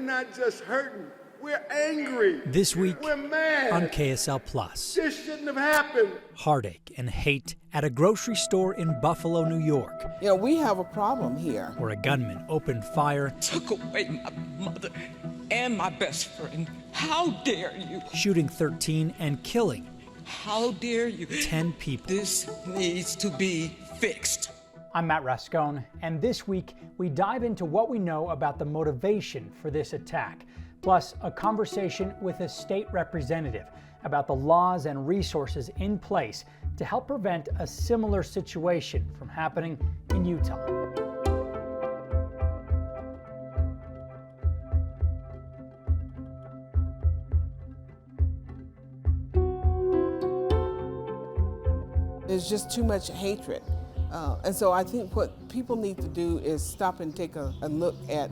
not just hurting. We're angry. This week we're mad. On KSL Plus. This shouldn't have happened. Heartache and hate at a grocery store in Buffalo, New York. You know, we have a problem here. Where a gunman opened fire. Took away my mother and my best friend. How dare you? Shooting 13 and killing. How dare you? 10 people. This needs to be fixed. I'm Matt Rascone, and this week we dive into what we know about the motivation for this attack, plus a conversation with a state representative about the laws and resources in place to help prevent a similar situation from happening in Utah. There's just too much hatred. And so I think what people need to do is stop and take a look at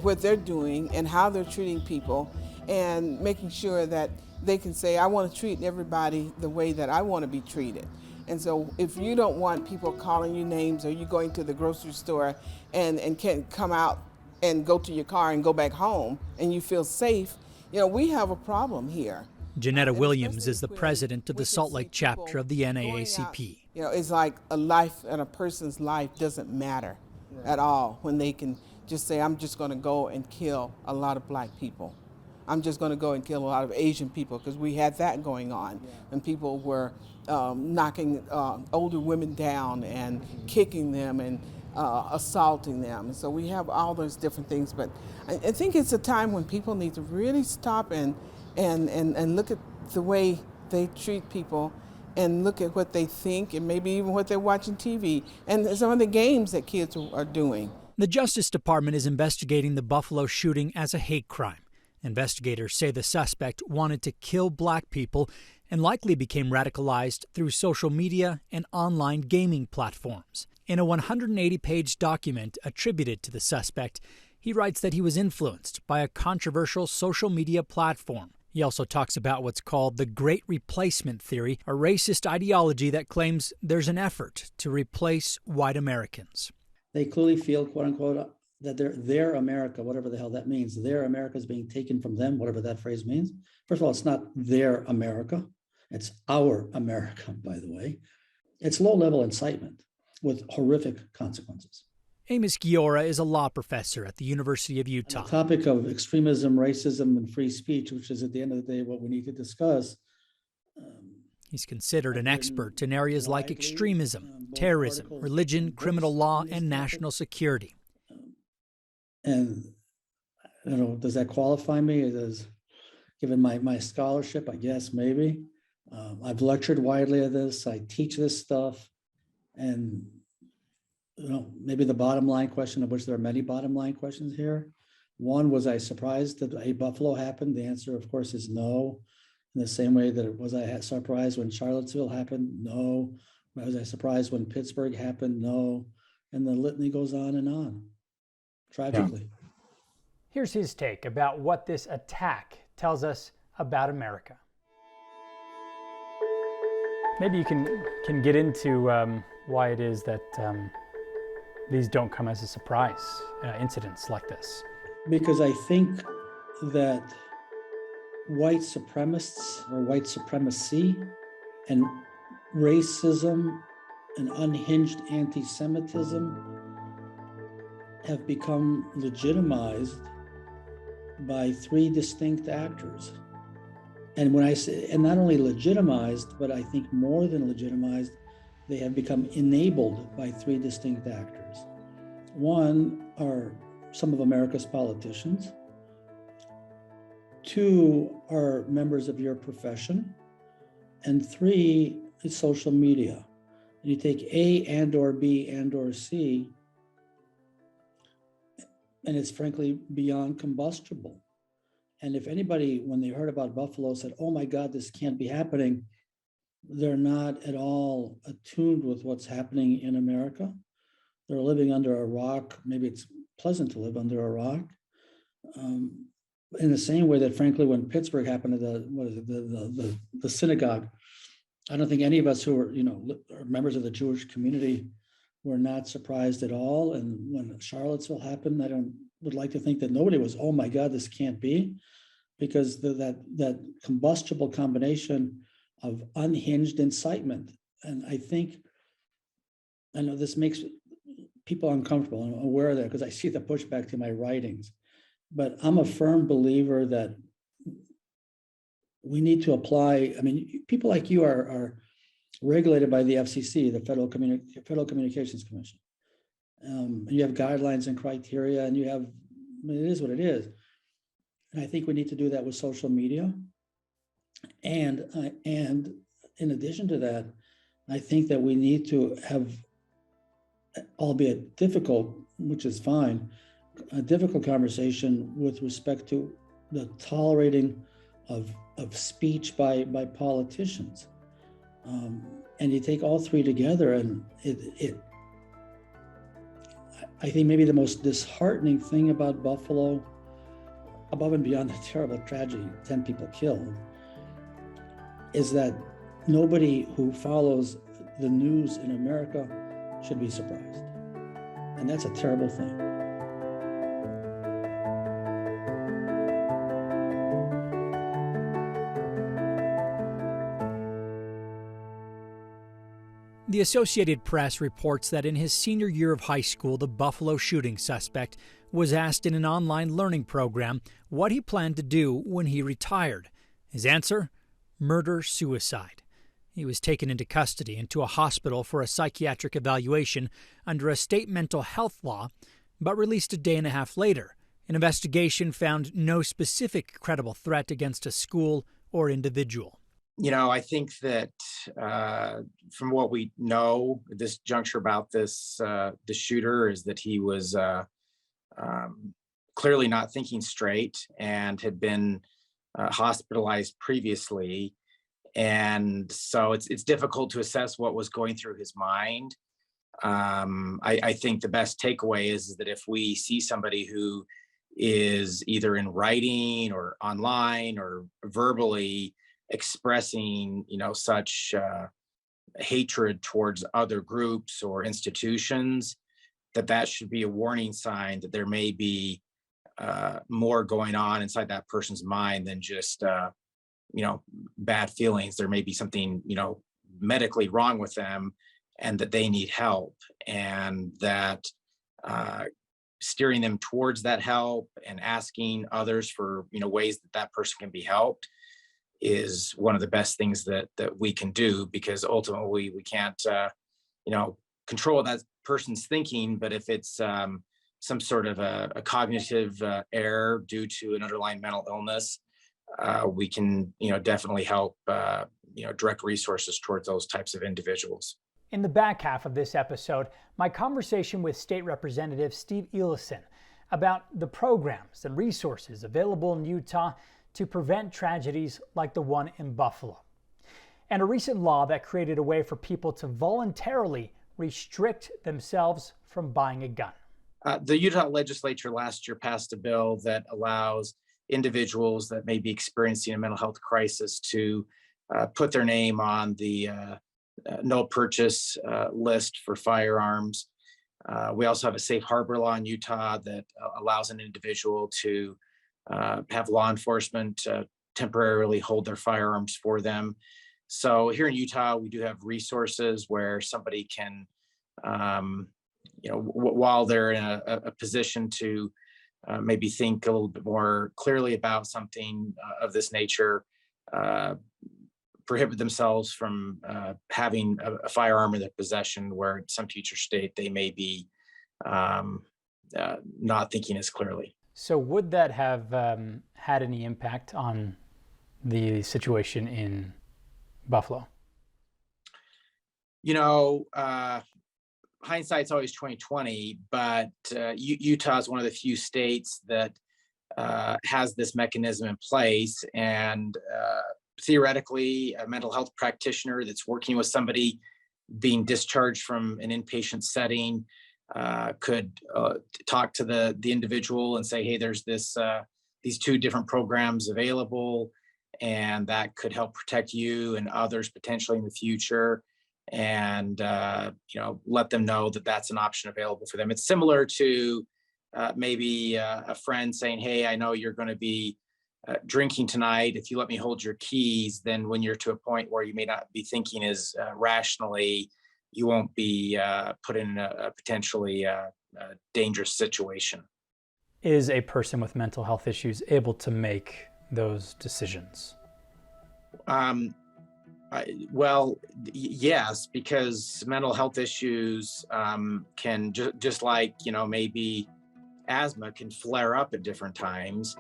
what they're doing and how they're treating people, and making sure that they can say, I want to treat everybody the way that I want to be treated. And so if you don't want people calling you names, or you going to the grocery store and can't come out and go to your car and go back home and you feel safe, you know, we have a problem here. Janetta Williams is the president of the Salt Lake chapter of the NAACP. You know, it's like a life and a person's life doesn't matter at all when they can just say, I'm just going to go and kill a lot of black people. I'm just going to go and kill a lot of Asian people, because we had that going on. And people were knocking older women down and kicking them and assaulting them. And so we have all those different things. But I think it's a time when people need to really stop and look at the way they treat people, and look at what they think, and maybe even what they're watching TV, and some of the games that kids are doing. The Justice Department is investigating the Buffalo shooting as a hate crime. Investigators say the suspect wanted to kill black people and likely became radicalized through social media and online gaming platforms. In a 180-page document attributed to the suspect, he writes that he was influenced by a controversial social media platform. He also talks about what's called the Great Replacement Theory, a racist ideology that claims there's an effort to replace white Americans. They clearly feel, quote unquote, that their America, whatever the hell that means, their America is being taken from them, whatever that phrase means. First of all, it's not their America. It's our America, by the way. It's low-level incitement with horrific consequences. Amos Giora is a law professor at the University of Utah. On the topic of extremism, racism, and free speech, which is at the end of the day what we need to discuss. He's considered an expert in areas like extremism, terrorism, religion, criminal law, and national security. And I don't know, does that qualify me? Given my scholarship, I guess maybe. I've lectured widely on this. I teach this stuff, and you know, maybe the bottom line question, of which there are many bottom line questions here. One, was I surprised that a Buffalo happened? The answer, of course, is no. In the same way that was I surprised when Charlottesville happened? No. Was I surprised when Pittsburgh happened? No. And the litany goes on, tragically. Yeah. Here's his take about what this attack tells us about America. Maybe you can get into why it is that these don't come as a surprise, incidents like this. Because I think that white supremacists or white supremacy and racism and unhinged anti-Semitism have become legitimized by three distinct actors. And when I say, and not only legitimized, but I think more than legitimized, they have become enabled by three distinct actors. One are some of America's politicians. Two are members of your profession. And three is social media. And you take A and or B and or C, and it's frankly beyond combustible. And if anybody, when they heard about Buffalo, said, oh my God, this can't be happening, they're not at all attuned with what's happening in America. They're living under a rock. Maybe it's pleasant to live under a rock. In the same way that, frankly, when Pittsburgh happened to the synagogue, I don't think any of us who are, are members of the Jewish community were not surprised at all. And when Charlottesville happened, I don't would like to think that nobody was, oh my God, this can't be, because that combustible combination of unhinged incitement. And I know this makes people uncomfortable. I'm aware of that because I see the pushback to my writings, but I'm a firm believer that we need to apply. I mean, people like you are regulated by the FCC, the Federal Communications Commission. You have guidelines and criteria, and you have, I mean, it is what it is. And I think we need to do that with social media. And in addition to that, I think that we need to have, albeit difficult, which is fine, a difficult conversation with respect to the tolerating of speech by politicians. And you take all three together, and I think maybe the most disheartening thing about Buffalo, above and beyond the terrible tragedy, 10 people killed, is that nobody who follows the news in America should be surprised. And that's a terrible thing. The Associated Press reports that in his senior year of high school, the Buffalo shooting suspect was asked in an online learning program what he planned to do when he retired. His answer? Murder-suicide. He was taken into custody and to a hospital for a psychiatric evaluation under a state mental health law, but released a day and a half later. An investigation found no specific credible threat against a school or individual. You know, I think that from what we know at this juncture about this, the shooter, is that he was clearly not thinking straight and had been hospitalized previously. And so it's difficult to assess what was going through his mind. I think the best takeaway is that if we see somebody who is either in writing or online or verbally expressing, such hatred towards other groups or institutions, that should be a warning sign that there may be more going on inside that person's mind than just, bad feelings. There may be something, medically wrong with them, and that they need help, and that steering them towards that help and asking others for, ways that person can be helped is one of the best things that we can do, because ultimately we can't, control that person's thinking. But if it's some sort of a cognitive error due to an underlying mental illness, we can, definitely help, direct resources towards those types of individuals. In the back half of this episode, my conversation with State Representative Steve Ellison about the programs and resources available in Utah to prevent tragedies like the one in Buffalo, and a recent law that created a way for people to voluntarily restrict themselves from buying a gun. The Utah legislature last year passed a bill that allows individuals that may be experiencing a mental health crisis to put their name on the no purchase list for firearms. We also have a safe harbor law in Utah that allows an individual to have law enforcement temporarily hold their firearms for them. So here in Utah, we do have resources where somebody can, while they're in a position to maybe think a little bit more clearly about something of this nature, prohibit themselves from having a firearm in their possession, where in some future state they may be not thinking as clearly. So would that have had any impact on the situation in Buffalo? Hindsight's always 20/20, but Utah is one of the few states that has this mechanism in place. And theoretically, a mental health practitioner that's working with somebody being discharged from an inpatient setting could talk to the individual and say, hey, there's these two different programs available, and that could help protect you and others potentially in the future. And let them know that that's an option available for them. It's similar to maybe a friend saying, hey, I know you're going to be drinking tonight. If you let me hold your keys, then when you're to a point where you may not be thinking as rationally, you won't be put in a potentially dangerous situation. Is a person with mental health issues able to make those decisions? Yes, because mental health issues can just like, maybe asthma can flare up at different times.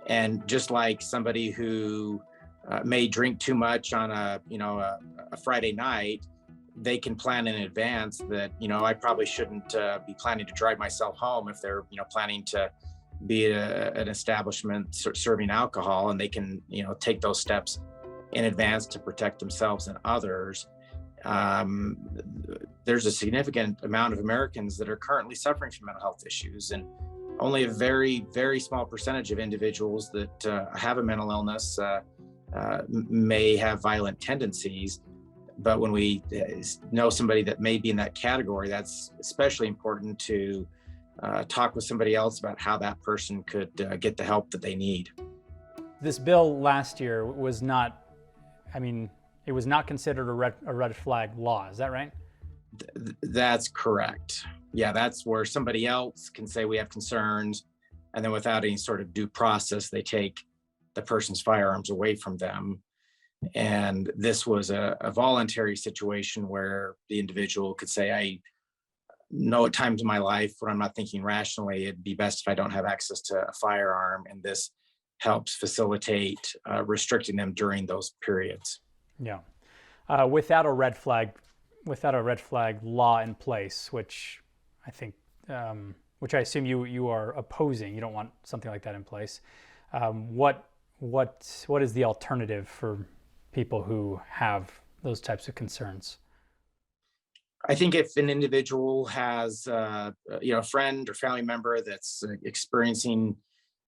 And just like somebody who may drink too much on a Friday night, they can plan in advance that, I probably shouldn't be planning to drive myself home if they're, planning to be at an establishment serving alcohol, and they can, take those steps in advance to protect themselves and others. There's a significant amount of Americans that are currently suffering from mental health issues, and only a very, very small percentage of individuals that have a mental illness may have violent tendencies. But when we know somebody that may be in that category, that's especially important to talk with somebody else about how that person could get the help that they need. This bill last year was not, it was not considered a red flag law. Is that right? That's correct. Yeah, that's where somebody else can say we have concerns, and then without any sort of due process, they take the person's firearms away from them. And this was a voluntary situation where the individual could say, I know at times in my life when I'm not thinking rationally, it'd be best if I don't have access to a firearm. And this helps facilitate restricting them during those periods. Yeah. Without a red flag law in place, which I think, which I assume you are opposing. You don't want something like that in place. What is the alternative for people who have those types of concerns? I think if an individual has a friend or family member that's experiencing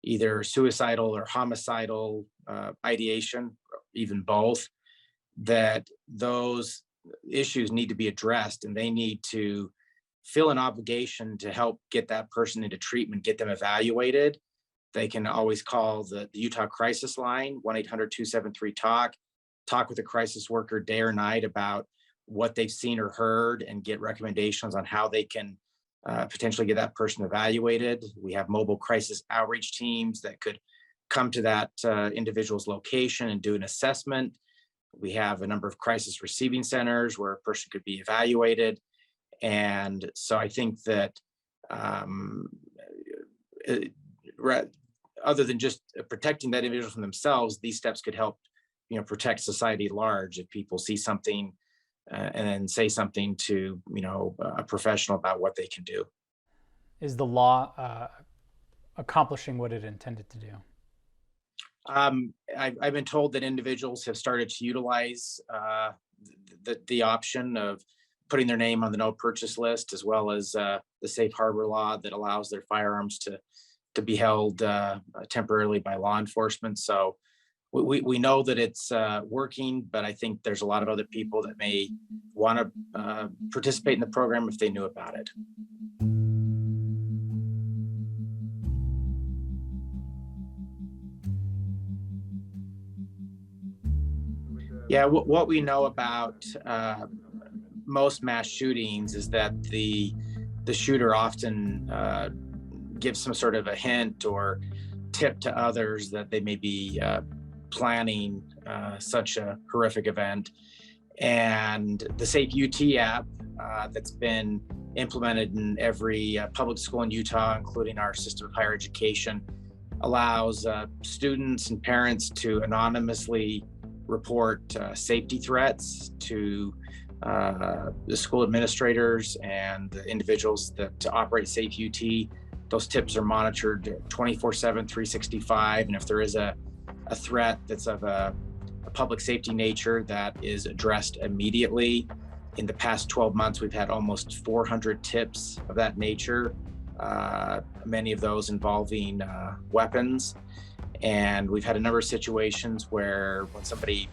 either suicidal or homicidal ideation, even both, that those issues need to be addressed, and they need to feel an obligation to help get that person into treatment, get them evaluated. They can always call the Utah Crisis Line, 1-800-273-TALK, talk with a crisis worker day or night about what they've seen or heard, and get recommendations on how they can potentially get that person evaluated. We have mobile crisis outreach teams that could come to that individual's location and do an assessment. We have a number of crisis receiving centers where a person could be evaluated. And so I think that other than just protecting that individual from themselves, these steps could help, protect society at large. If people see something and then say something to, a professional about what they can do. Is the law accomplishing what it intended to do? I've been told that individuals have started to utilize the option of putting their name on the no purchase list, as well as the safe harbor law that allows their firearms to be held temporarily by law enforcement. So we know that it's working, but I think there's a lot of other people that may want to participate in the program if they knew about it. Yeah, what we know about most mass shootings is that the shooter often gives some sort of a hint or tip to others that they may be planning such a horrific event. And the Safe UT app that's been implemented in every public school in Utah, including our system of higher education, allows students and parents to anonymously report safety threats to the school administrators and the individuals that operate Safe UT. Those tips are monitored 24/7, 365. And if there is a threat that's of a public safety nature, that is addressed immediately. In the past 12 months, we've had almost 400 tips of that nature, many of those involving weapons. And we've had a number of situations where when somebody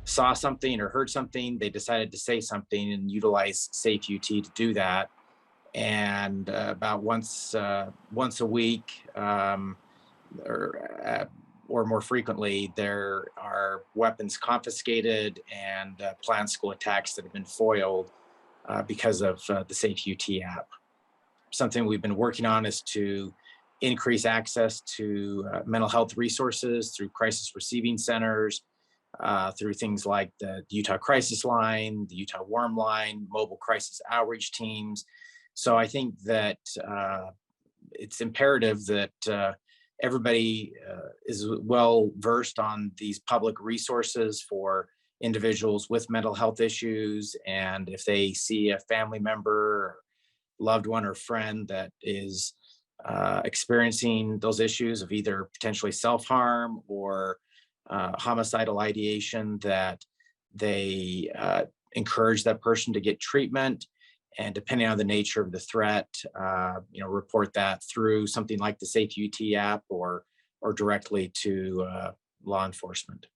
saw something or heard something, they decided to say something and utilize Safe UT to do that. and about once a week, or more frequently, there are weapons confiscated and planned school attacks that have been foiled because of the Safe UT app. Something we've been working on is to increase access to mental health resources through crisis receiving centers, through things like the Utah Crisis Line, the Utah Warm Line, mobile crisis outreach teams. So I think that it's imperative that everybody is well versed on these public resources for individuals with mental health issues. And if they see a family member, loved one, or friend that is experiencing those issues of either potentially self-harm or homicidal ideation, that they encourage that person to get treatment, and depending on the nature of the threat, report that through something like the Safe UT app or directly to law enforcement.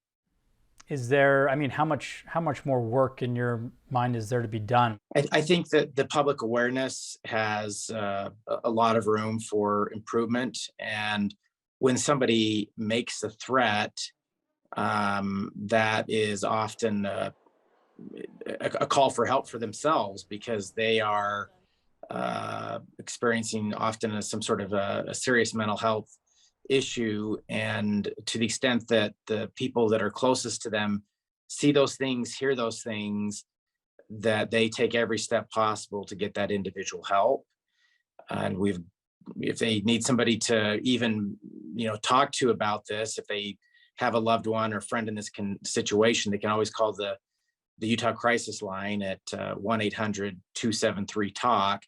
Is there, how much more work in your mind is there to be done? I think that the public awareness has a lot of room for improvement. And when somebody makes a threat, that is often a call for help for themselves, because they are experiencing often some sort of a serious mental health issue. And to the extent that the people that are closest to them see those things, hear those things, that they take every step possible to get that individual help. And if they need somebody to even, talk to about this, if they have a loved one or friend in this situation, they can always call the Utah Crisis Line at 1-800-273-TALK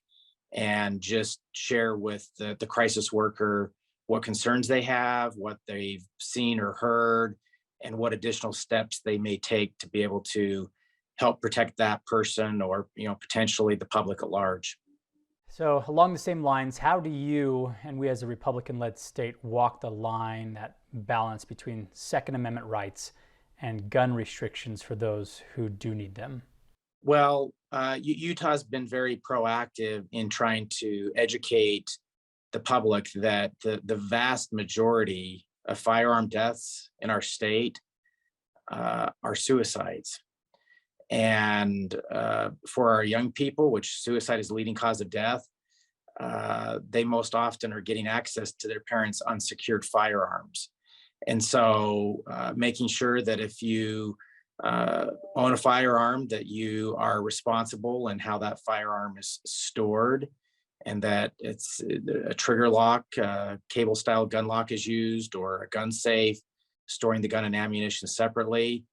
and just share with the crisis worker what concerns they have, what they've seen or heard, and what additional steps they may take to be able to help protect that person or, potentially the public at large. So along the same lines, how do you and we as a Republican-led state walk the line, that balance between Second Amendment rights and gun restrictions for those who do need them? Well, Utah's been very proactive in trying to educate the public that the vast majority of firearm deaths in our state are suicides. And for our young people, which suicide is the leading cause of death, they most often are getting access to their parents' unsecured firearms. And so making sure that if you own a firearm, that you are responsible in how that firearm is stored, and that it's a trigger lock, cable style gun lock is used, or a gun safe, storing the gun and ammunition separately.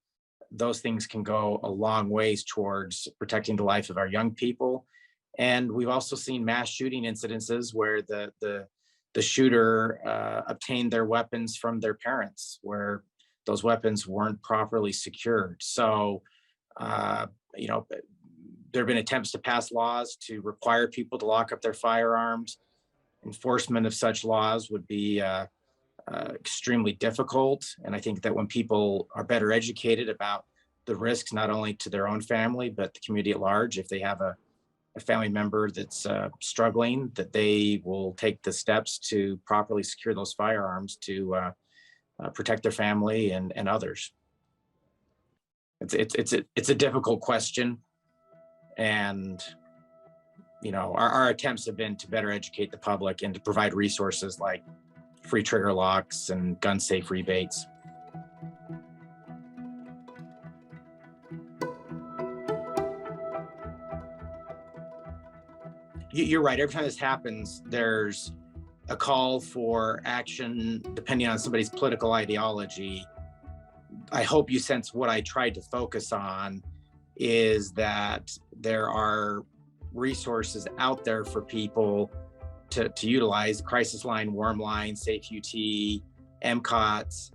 Those things can go a long ways towards protecting the life of our young people. And we've also seen mass shooting incidences where the shooter obtained their weapons from their parents, where those weapons weren't properly secured. So, there have been attempts to pass laws to require people to lock up their firearms. Enforcement of such laws would be extremely difficult. And I think that when people are better educated about the risks, not only to their own family, but the community at large, if they have a family member that's struggling, that they will take the steps to properly secure those firearms to protect their family and others. It's a difficult question. And, our attempts have been to better educate the public and to provide resources like free trigger locks and gun safe rebates. You're right. Every time this happens, there's a call for action depending on somebody's political ideology. I hope you sense what I tried to focus on is that there are resources out there for people to utilize: Crisis Line, Warm Line, Safe UT, MCOTS.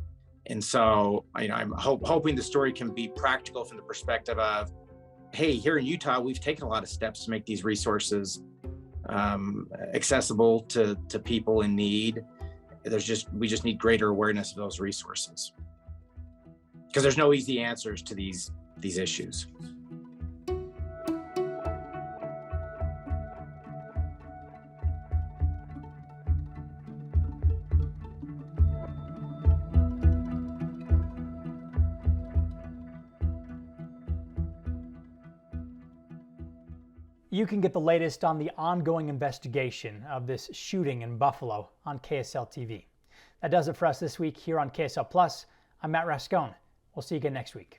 And so, I'm hoping the story can be practical from the perspective of, hey, here in Utah, we've taken a lot of steps to make these resources accessible to people in need. We just need greater awareness of those resources, because there's no easy answers to these issues. You can get the latest on the ongoing investigation of this shooting in Buffalo on KSL TV. That does it for us this week here on KSL Plus. I'm Matt Rascone. We'll see you again next week.